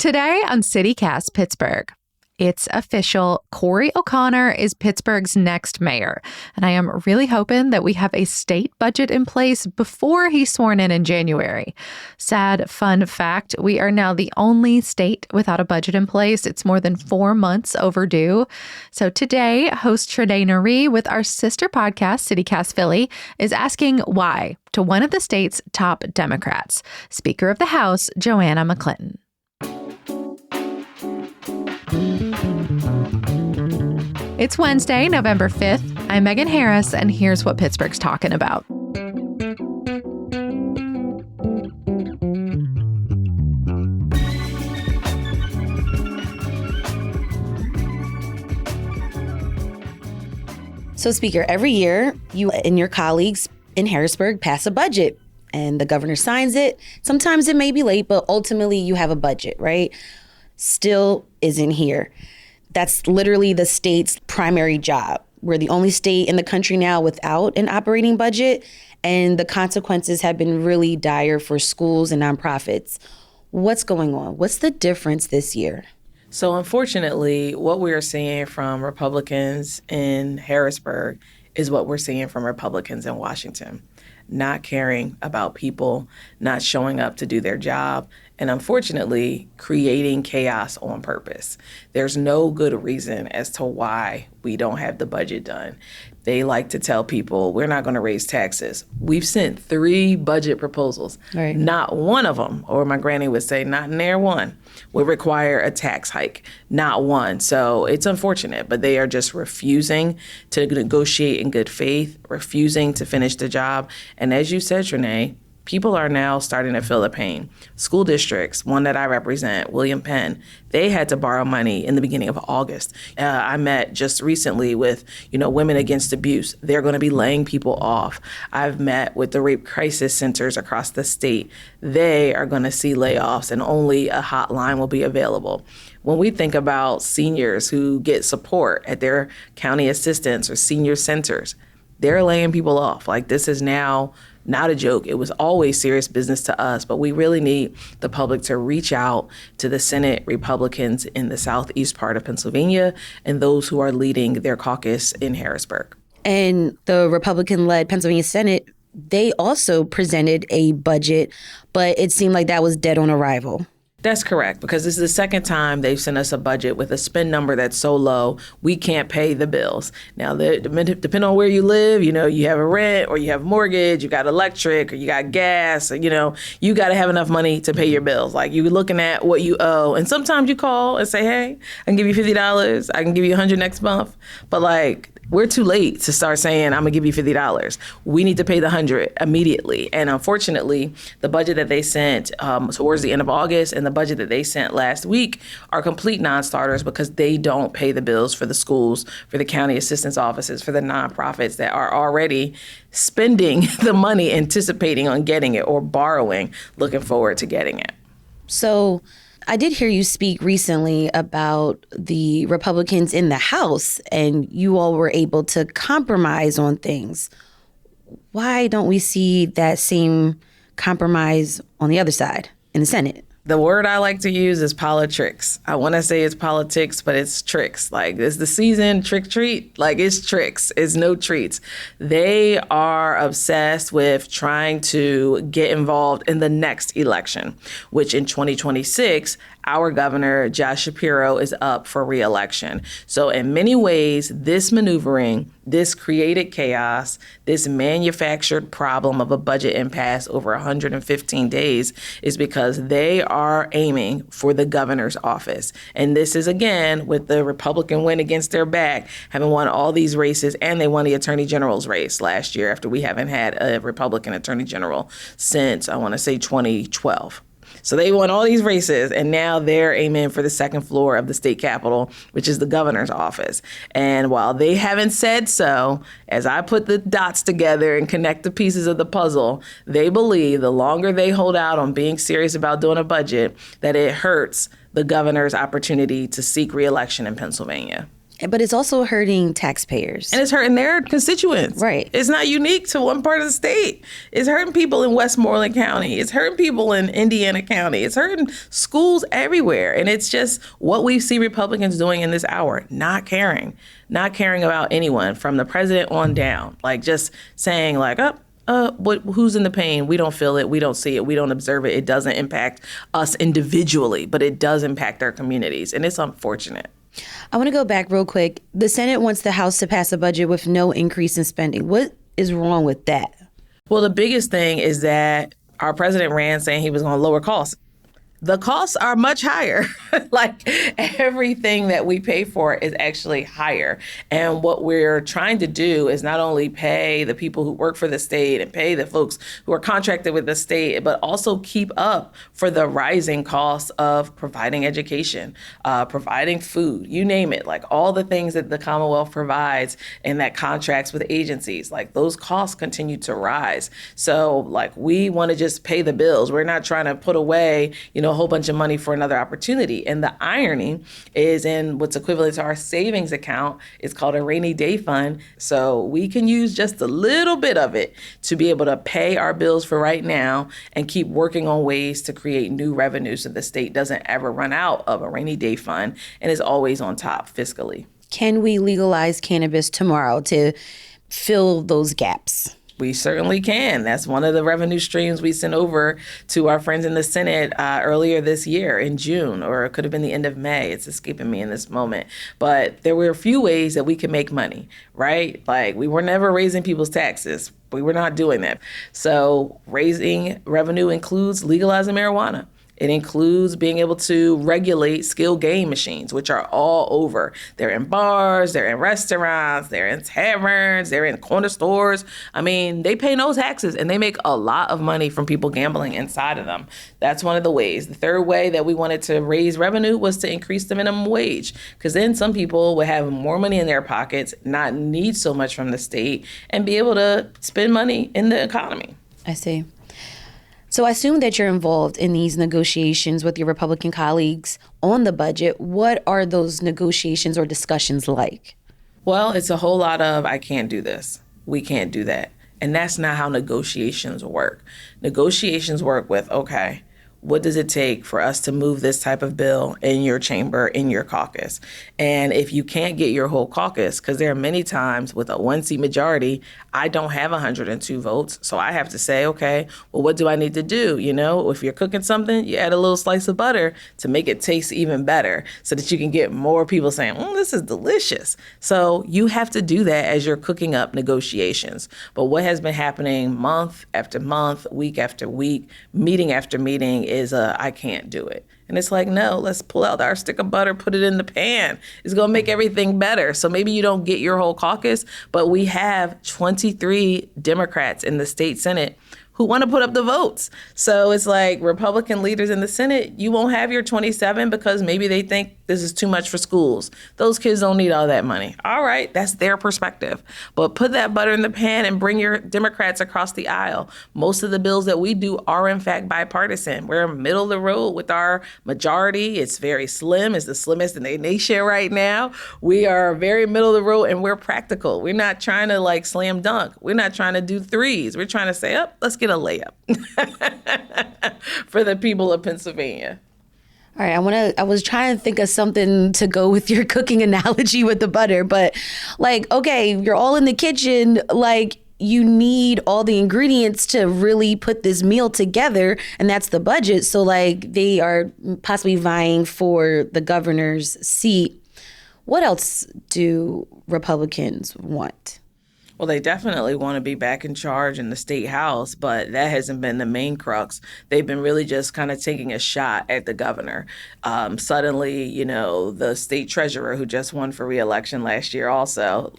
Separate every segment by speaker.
Speaker 1: Today on CityCast Pittsburgh, it's official. Corey O'Connor is Pittsburgh's next mayor, and I am really hoping that we have a state budget in place before he's sworn in January. Sad fun fact, we are now the only state without a budget in place. It's more than 4 months overdue. So today, host Tredae Nari with our sister podcast, CityCast Philly, is asking why to one of the state's top Democrats, Speaker of the House, Joanna McClinton. It's Wednesday, November 5th. I'm Megan Harris, and here's what Pittsburgh's talking about.
Speaker 2: So, Speaker, every year you and your colleagues in Harrisburg pass a budget, and the governor signs it. Sometimes it may be late, but ultimately you have a budget, right? Still isn't here. That's literally the state's primary job. We're the only state in the country now without an operating budget, and the consequences have been really dire for schools and nonprofits. What's going on? What's the difference this year?
Speaker 3: So unfortunately, what we are seeing from Republicans in Harrisburg is what we're seeing from Republicans in Washington. Not caring about people, not showing up to do their job, and unfortunately, creating chaos on purpose. There's no good reason as to why we don't have the budget done. They like to tell people, we're not going to raise taxes. We've sent 3 budget proposals. Right. Not one of them, or my granny would say, not near one, would require a tax hike. Not one. So it's unfortunate, but they are just refusing to negotiate in good faith, refusing to finish the job. And as you said, Tredae, people are now starting to feel the pain. School districts, one that I represent, William Penn, they had to borrow money in the beginning of August. I met just recently with, Women Against Abuse. They're going to be laying people off. I've met with the rape crisis centers across the state. They are going to see layoffs and only a hotline will be available. When we think about seniors who get support at their county assistance or senior centers, they're laying people off. Like, this is now not a joke. It was always serious business to us, but we really need the public to reach out to the Senate Republicans in the southeast part of Pennsylvania and those who are leading their caucus in Harrisburg.
Speaker 2: And the Republican-led Pennsylvania Senate, they also presented a budget, but it seemed like that was dead on arrival.
Speaker 3: That's correct, because this is the second time they've sent us a budget with a spend number that's so low, we can't pay the bills. Now, depending on where you live, you have a rent or you have a mortgage, you got electric or you got gas, you got to have enough money to pay your bills. Like, you're looking at what you owe. And sometimes you call and say, hey, I can give you $50. I can give you $100 next month. But we're too late to start saying, I'm going to give you $50. We need to pay the $100 immediately. And unfortunately, the budget that they sent towards the end of August and the budget that they sent last week are complete non-starters because they don't pay the bills for the schools, for the county assistance offices, for the nonprofits that are already spending the money, anticipating on getting it, or borrowing, looking forward to getting it.
Speaker 2: So I did hear you speak recently about the Republicans in the House, and you all were able to compromise on things. Why don't we see that same compromise on the other side in the Senate?
Speaker 3: The word I like to use is politricks. I want to say it's politics, but it's tricks. It's the season, trick treat. It's tricks. It's no treats. They are obsessed with trying to get involved in the next election, which in 2026, our governor, Josh Shapiro, is up for re-election. So in many ways, this maneuvering, this created chaos, this manufactured problem of a budget impasse over 115 days is because they are aiming for the governor's office. And this is, again, with the Republican win against their back, having won all these races, and they won the attorney general's race last year after we haven't had a Republican attorney general since, I want to say, 2012. So they won all these races, and now they're aiming for the second floor of the state capitol, which is the governor's office. And while they haven't said so, as I put the dots together and connect the pieces of the puzzle, they believe the longer they hold out on being serious about doing a budget, that it hurts the governor's opportunity to seek re-election in Pennsylvania.
Speaker 2: But it's also hurting taxpayers.
Speaker 3: And it's hurting their constituents.
Speaker 2: Right.
Speaker 3: It's not unique to one part of the state. It's hurting people in Westmoreland County. It's hurting people in Indiana County. It's hurting schools everywhere. And it's just what we see Republicans doing in this hour, not caring about anyone from the president on down. Like just saying like, who's in the pain? We don't feel it. We don't see it. We don't observe it. It doesn't impact us individually, but it does impact our communities. And it's unfortunate.
Speaker 2: I want to go back real quick. The Senate wants the House to pass a budget with no increase in spending. What is wrong with that?
Speaker 3: Well, the biggest thing is that our president ran saying he was going to lower costs. The costs are much higher. Like everything that we pay for is actually higher. And what we're trying to do is not only pay the people who work for the state and pay the folks who are contracted with the state, but also keep up for the rising costs of providing education, providing food, you name it, like all the things that the Commonwealth provides and that contracts with agencies, like those costs continue to rise. So like we want to just pay the bills. We're not trying to put away, a whole bunch of money for another opportunity. And the irony is in what's equivalent to our savings account. It's called a rainy day fund. So we can use just a little bit of it to be able to pay our bills for right now and keep working on ways to create new revenue so the state doesn't ever run out of a rainy day fund and is always on top fiscally.
Speaker 2: Can we legalize cannabis tomorrow to fill those gaps?
Speaker 3: We certainly can. That's one of the revenue streams we sent over to our friends in the Senate earlier this year in June, or it could have been the end of May. It's escaping me in this moment. But there were a few ways that we can make money, right? Like we were never raising people's taxes. We were not doing that. So raising revenue includes legalizing marijuana. It includes being able to regulate skill game machines, which are all over. They're in bars, they're in restaurants, they're in taverns, they're in corner stores. I mean, they pay no taxes and they make a lot of money from people gambling inside of them. That's one of the ways. The third way that we wanted to raise revenue was to increase the minimum wage, because then some people would have more money in their pockets, not need so much from the state, and be able to spend money in the economy.
Speaker 2: I see. So I assume that you're involved in these negotiations with your Republican colleagues on the budget. What are those negotiations or discussions like?
Speaker 3: Well, it's a whole lot of, I can't do this. We can't do that. And that's not how negotiations work. Negotiations work with, okay, what does it take for us to move this type of bill in your chamber, in your caucus? And if you can't get your whole caucus, because there are many times with a one-seat majority, I don't have 102 votes. So I have to say, okay, well, what do I need to do? If you're cooking something, you add a little slice of butter to make it taste even better so that you can get more people saying, this is delicious. So you have to do that as you're cooking up negotiations. But what has been happening month after month, week after week, meeting after meeting is I can't do it. And it's like, no, let's pull out our stick of butter, put it in the pan. It's going to make everything better. So maybe you don't get your whole caucus, but we have 23 Democrats in the state Senate who want to put up the votes. So it's like Republican leaders in the Senate, you won't have your 27 because maybe they think this is too much for schools. Those kids don't need all that money. All right, that's their perspective. But put that butter in the pan and bring your Democrats across the aisle. Most of the bills that we do are in fact bipartisan. We're middle of the road with our majority. It's very slim. It's the slimmest in the nation right now. We are very middle of the road and we're practical. We're not trying to slam dunk. We're not trying to do threes. We're trying to say, let's get a layup for the people of Pennsylvania.
Speaker 2: All right, I was trying to think of something to go with your cooking analogy with the butter, but okay, you're all in the kitchen, you need all the ingredients to really put this meal together, and that's the budget. So they are possibly vying for the governor's seat. What else do Republicans want?
Speaker 3: Well, they definitely want to be back in charge in the state house, but that hasn't been the main crux. They've been really just kind of taking a shot at the governor. Suddenly, the state treasurer who just won for re-election last year also.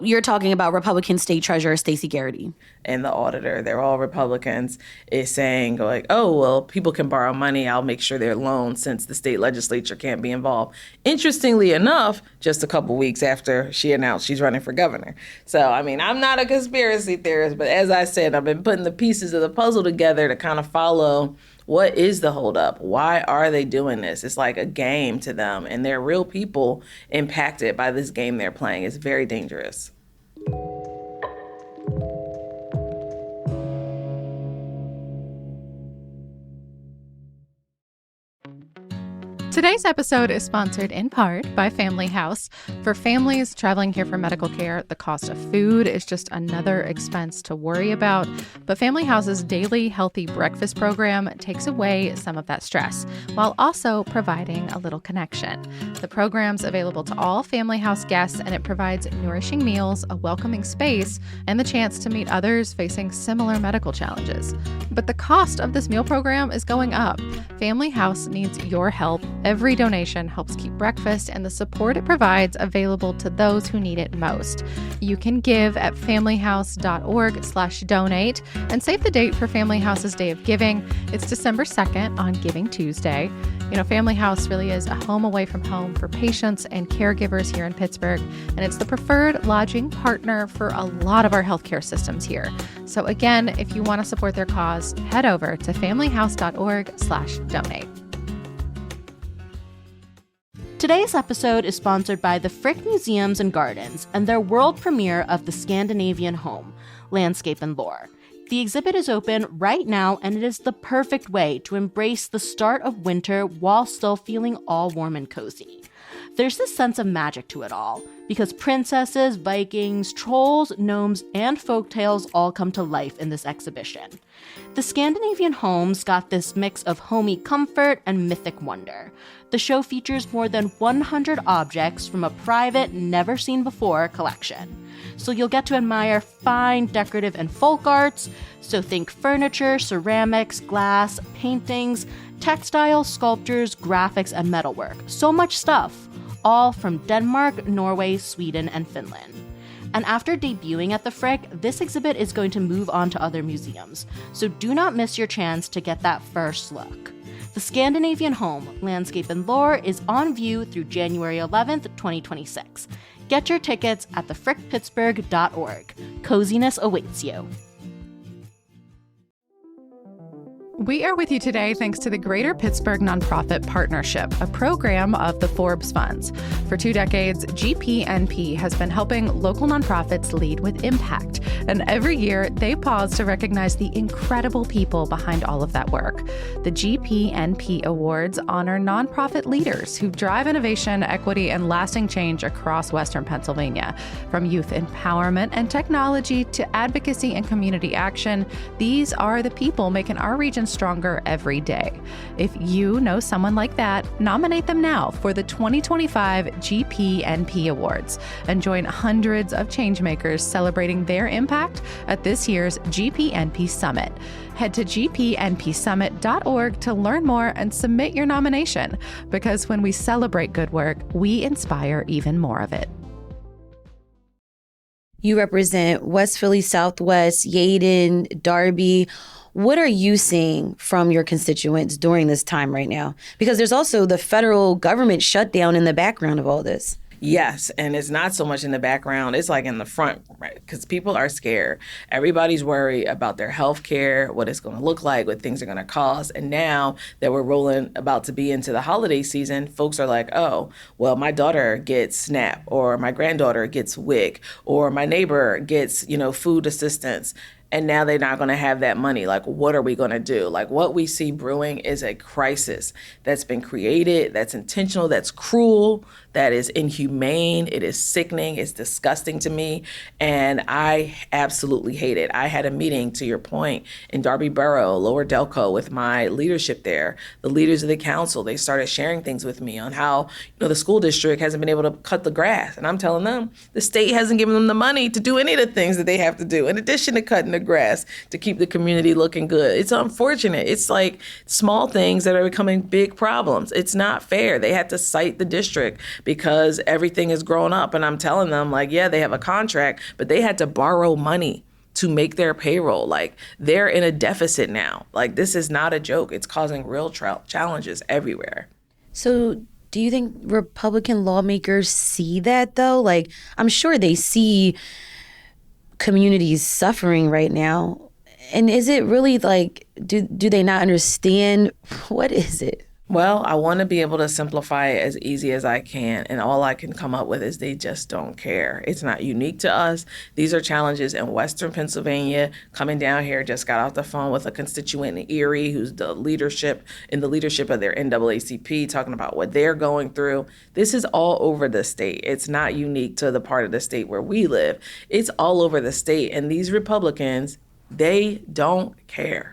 Speaker 2: You're talking about Republican State Treasurer Stacey Garrity.
Speaker 3: And the auditor, they're all Republicans, is saying people can borrow money. I'll make sure they're loaned since the state legislature can't be involved. Interestingly enough, just a couple weeks after she announced she's running for governor. So, I'm not a conspiracy theorist, but as I said, I've been putting the pieces of the puzzle together to kind of follow What is the holdup? Why are they doing this? It's like a game to them, and they're real people impacted by this game they're playing. It's very dangerous.
Speaker 1: Today's episode is sponsored in part by Family House. For families traveling here for medical care, the cost of food is just another expense to worry about. But Family House's daily healthy breakfast program takes away some of that stress, while also providing a little connection. The program's available to all Family House guests, and it provides nourishing meals, a welcoming space, and the chance to meet others facing similar medical challenges. But the cost of this meal program is going up. Family House needs your help. Every donation helps keep breakfast and the support it provides available to those who need it most. You can give at familyhouse.org/donate and save the date for Family House's Day of Giving. It's December 2nd on Giving Tuesday. You know, Family House really is a home away from home for patients and caregivers here in Pittsburgh, and it's the preferred lodging partner for a lot of our healthcare systems here. So again, if you want to support their cause, head over to familyhouse.org/donate.
Speaker 4: Today's episode is sponsored by the Frick Museums and Gardens and their world premiere of The Scandinavian Home, Landscape and Lore. The exhibit is open right now, and it is the perfect way to embrace the start of winter while still feeling all warm and cozy. There's this sense of magic to it all, because princesses, Vikings, trolls, gnomes, and folktales all come to life in this exhibition. The Scandinavian homes got this mix of homey comfort and mythic wonder. The show features more than 100 objects from a private, never-seen-before collection. So you'll get to admire fine decorative and folk arts, so think furniture, ceramics, glass, paintings, textiles, sculptures, graphics, and metalwork. So much stuff, all from Denmark, Norway, Sweden, and Finland. And after debuting at the Frick, this exhibit is going to move on to other museums, so do not miss your chance to get that first look. The Scandinavian Home, Landscape and Lore is on view through January 11th, 2026. Get your tickets at thefrickpittsburgh.org. Coziness awaits you.
Speaker 1: We are with you today thanks to the Greater Pittsburgh Nonprofit Partnership, a program of the Forbes Funds. For 2 decades, GPNP has been helping local nonprofits lead with impact. And every year, they pause to recognize the incredible people behind all of that work. The GPNP Awards honor nonprofit leaders who drive innovation, equity, and lasting change across Western Pennsylvania. From youth empowerment and technology to advocacy and community action, these are the people making our region stronger every day. If you know someone like that, nominate them now for the 2025 GPNP Awards and join hundreds of changemakers celebrating their impact at this year's GPNP Summit. Head to gpnpsummit.org to learn more and submit your nomination, because when we celebrate good work, we inspire even more of it.
Speaker 2: You represent West Philly, Southwest, Yeadon, Darby. What are you seeing from your constituents during this time right now? Because there's also the federal government shutdown in the background of all this.
Speaker 3: Yes, and it's not so much in the background. It's like in the front, right? Because people are scared. Everybody's worried about their health care, what it's going to look like, what things are going to cost. And now that we're about to be into the holiday season, folks are like, oh, well, my daughter gets SNAP, or my granddaughter gets WIC, or my neighbor gets, food assistance. And now they're not going to have that money. Like, what are we going to do? Like, what we see brewing is a crisis that's been created, that's intentional, that's cruel, that is inhumane. It is sickening. It's disgusting to me. And I absolutely hate it. I had a meeting, to your point, in Darby Borough, Lower Delco, with my leadership there. The leaders of the council, they started sharing things with me on how, the school district hasn't been able to cut the grass. And I'm telling them the state hasn't given them the money to do any of the things that they have to do, in addition to cutting the grass to keep the community looking good. It's unfortunate. It's like small things that are becoming big problems. It's not fair. They had to cite the district because everything is grown up. And I'm telling them, like, yeah, they have a contract, but they had to borrow money to make their payroll. Like, they're in a deficit now. Like, this is not a joke. It's causing real challenges everywhere.
Speaker 2: So do you think Republican lawmakers see that, though? Like, I'm sure they see communities suffering right now. And is it really like, do they not understand? What is it?
Speaker 3: Well, I want to be able to simplify it as easy as I can. And all I can come up with is they just don't care. It's not unique to us. These are challenges in Western Pennsylvania. Coming down here, just got off the phone with a constituent in Erie who's in the leadership of their NAACP, talking about what they're going through. This is all over the state. It's not unique to the part of the state where we live. It's all over the state. And these Republicans, they don't care.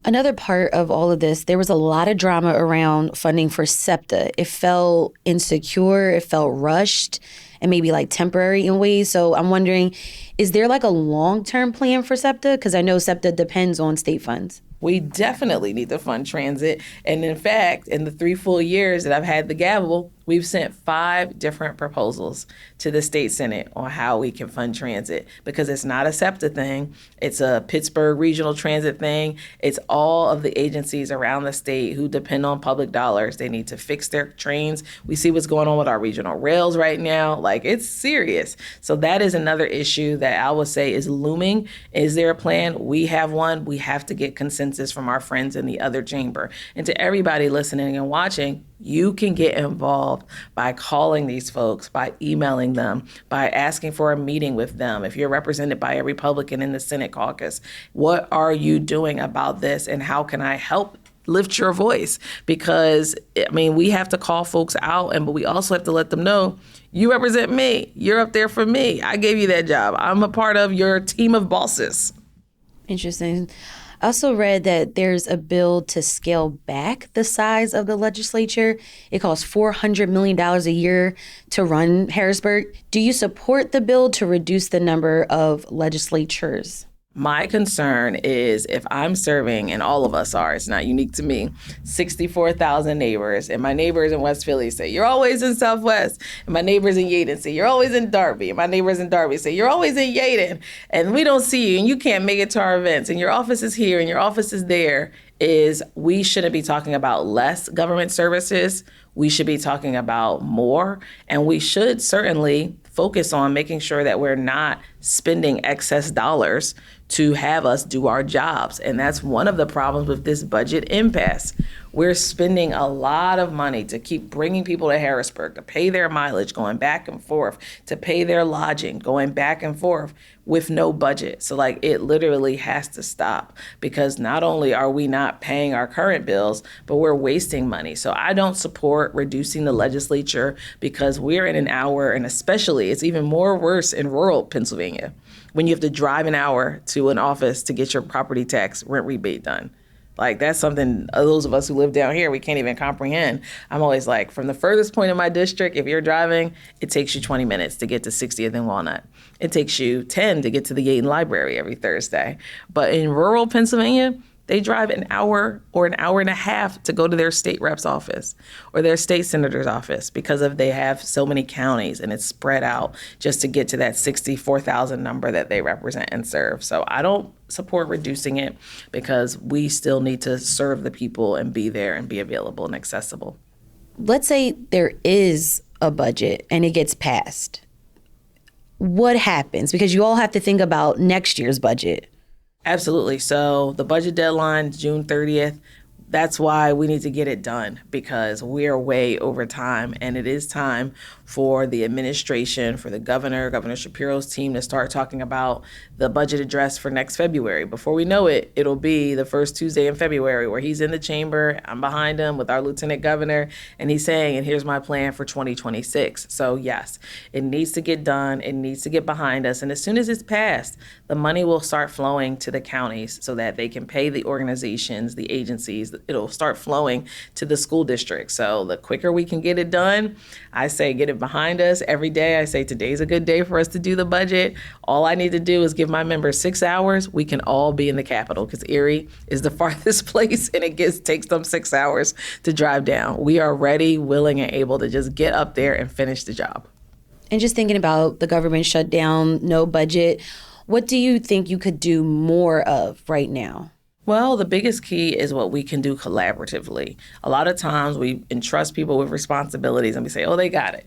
Speaker 2: Another part of all of this, there was a lot of drama around funding for SEPTA. It felt insecure, it felt rushed, and maybe like temporary in ways. So I'm wondering, is there like a long-term plan for SEPTA? Because I know SEPTA depends on state funds.
Speaker 3: We definitely need to fund transit. And in fact, in the 3 full years that I've had the gavel, we've sent 5 different proposals to the state Senate on how we can fund transit, because it's not a SEPTA thing. It's a Pittsburgh regional transit thing. It's all of the agencies around the state who depend on public dollars. They need to fix their trains. We see what's going on with our regional rails right now. Like, it's serious. So that is another issue that I would say is looming. Is there a plan? We have one. We have to get consensus from our friends in the other chamber. And to everybody listening and watching, you can get involved by calling these folks, by emailing them, by asking for a meeting with them. If you're represented by a Republican in the Senate caucus, what are you doing about this, and how can I help lift your voice? Because, I mean, we have to call folks out, but we also have to let them know, you represent me. You're up there for me. I gave you that job. I'm a part of your team of bosses.
Speaker 2: Interesting. I also read that there's a bill to scale back the size of the legislature. It costs $400 million a year to run Harrisburg. Do you support the bill to reduce the number of legislatures?
Speaker 3: My concern is if I'm serving, and all of us are, it's not unique to me, 64,000 neighbors, and my neighbors in West Philly say, you're always in Southwest, and my neighbors in Yaden say, you're always in Darby, and my neighbors in Darby say, you're always in Yaden, and we don't see you, and you can't make it to our events, and your office is here, and your office is there, is we shouldn't be talking about less government services. We should be talking about more, and we should certainly focus on making sure that we're not spending excess dollars to have us do our jobs. And that's one of the problems with this budget impasse. We're spending a lot of money to keep bringing people to Harrisburg, to pay their mileage, going back and forth, to pay their lodging, going back and forth with no budget. So like, it literally has to stop, because not only are we not paying our current bills, but we're wasting money. So I don't support reducing the legislature, because we're in an hour, and especially it's even more worse in rural Pennsylvania, when you have to drive an hour to an office to get your property tax rent rebate done. Like, that's something those of us who live down here, we can't even comprehend. I'm always like, from the furthest point in my district, if you're driving, it takes you 20 minutes to get to 60th and Walnut. It takes you 10 to get to the Yaden Library every Thursday. But in rural Pennsylvania, they drive an hour or an hour and a half to go to their state rep's office or their state senator's office, because of they have so many counties and it's spread out just to get to that 64,000 number that they represent and serve. So I don't support reducing it, because we still need to serve the people and be there and be available and accessible.
Speaker 2: Let's say there is a budget and it gets passed. What happens? Because you all have to think about next year's budget.
Speaker 3: Absolutely. So the budget deadline, June 30th. That's why we need to get it done, because we're way over time, and it is time for the administration, for the Governor Shapiro's team to start talking about the budget address for next February. Before we know it, it'll be the first Tuesday in February where he's in the chamber, I'm behind him with our Lieutenant Governor, and he's saying, and here's my plan for 2026. So yes, it needs to get done. It needs to get behind us. And as soon as it's passed, the money will start flowing to the counties so that they can pay the organizations, the agencies. It'll start flowing to the school district. So the quicker we can get it done, I say get it behind us. Every day I say today's a good day for us to do the budget. All I need to do is give my members 6 hours. We can all be in the Capitol, because Erie is the farthest place, and it takes them 6 hours to drive down. We are ready, willing, and able to just get up there and finish the job.
Speaker 2: And just thinking about the government shutdown, no budget, what do you think you could do more of right now?
Speaker 3: Well, the biggest key is what we can do collaboratively. A lot of times we entrust people with responsibilities and we say, oh, they got it.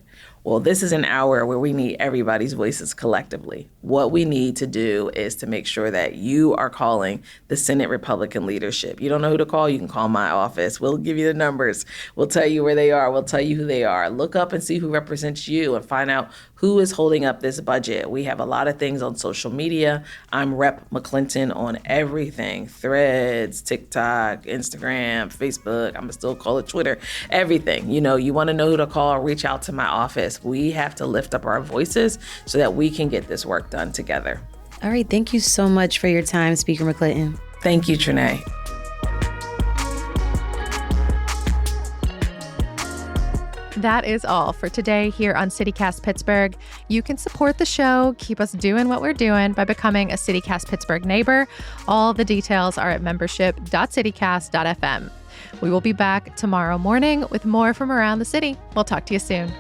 Speaker 3: Well, this is an hour where we need everybody's voices collectively. What we need to do is to make sure that you are calling the Senate Republican leadership. You don't know who to call, you can call my office. We'll give you the numbers. We'll tell you where they are. We'll tell you who they are. Look up and see who represents you and find out who is holding up this budget. We have a lot of things on social media. I'm Rep. McClinton on everything: Threads, TikTok, Instagram, Facebook. I'm gonna still call it Twitter, everything. You want to know who to call, reach out to my office. We have to lift up our voices so that we can get this work done together.
Speaker 2: All right. Thank you so much for your time, Speaker McClinton.
Speaker 3: Thank you, Trinae.
Speaker 1: That is all for today here on CityCast Pittsburgh. You can support the show, keep us doing what we're doing by becoming a CityCast Pittsburgh neighbor. All the details are at membership.citycast.fm. We will be back tomorrow morning with more from around the city. We'll talk to you soon.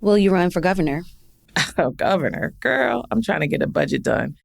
Speaker 2: Will you run for governor?
Speaker 3: Oh, governor, girl, I'm trying to get a budget done.